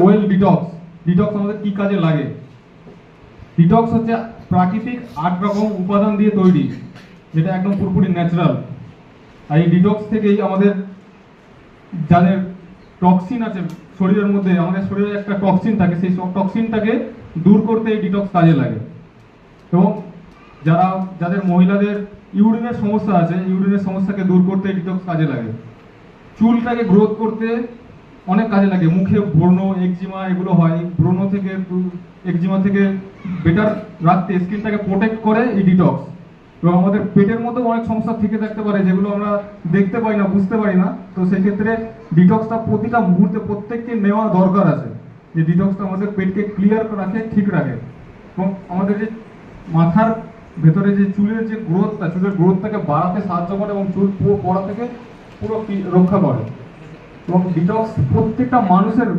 Well detox. Detox আমাদের কি কাজে লাগে? ডিটক্স হচ্ছে প্রাকৃতিক 8 রকম উপাদান দিয়ে তৈরি, যেটা একদম পুরোপুরি ন্যাচারাল। আর এই ডিটক্স থেকেই আমাদের যাদের টক্সিন আছে শরীরের মধ্যে, আমাদের শরীরে একটা টক্সিন থাকে, সেই সব টক্সিনটাকে দূর করতে এই ডিটক্স কাজে লাগে। এবং যাদের মহিলাদের ইউরিনের সমস্যা আছে, ইউরিনের সমস্যাকে দূর করতে এই ডিটক্স কাজে লাগে। চুলটাকে গ্রোথ করতে অনেক কাজে লাগে। মুখে ব্রণ, একজিমা এগুলো হয়, ব্রণ থেকে একজিমা থেকে বেটার রাখতে, স্কিনটাকে প্রোটেক্ট করে এই ডিটক্স। এবং আমাদের পেটের মধ্যেও অনেক সমস্যা থেকে থাকতে পারে, যেগুলো আমরা দেখতে পাই না, বুঝতে পারি না। তো সেক্ষেত্রে ডিটক্সটা প্রতিটা মুহূর্তে প্রত্যেককে নেওয়া দরকার আছে, যে ডিটক্সটা আমাদের পেটকে ক্লিয়ার রাখে, ঠিক রাখে। এবং আমাদের যে মাথার ভেতরে যে চুলের যে গ্রোথটা, চুলের গ্রোথটাকে বাড়াতে সাহায্য করে এবং চুল পড়া থেকে পুরো রক্ষা করে। এবং ডিটক্স প্রত্যেকটা মানুষের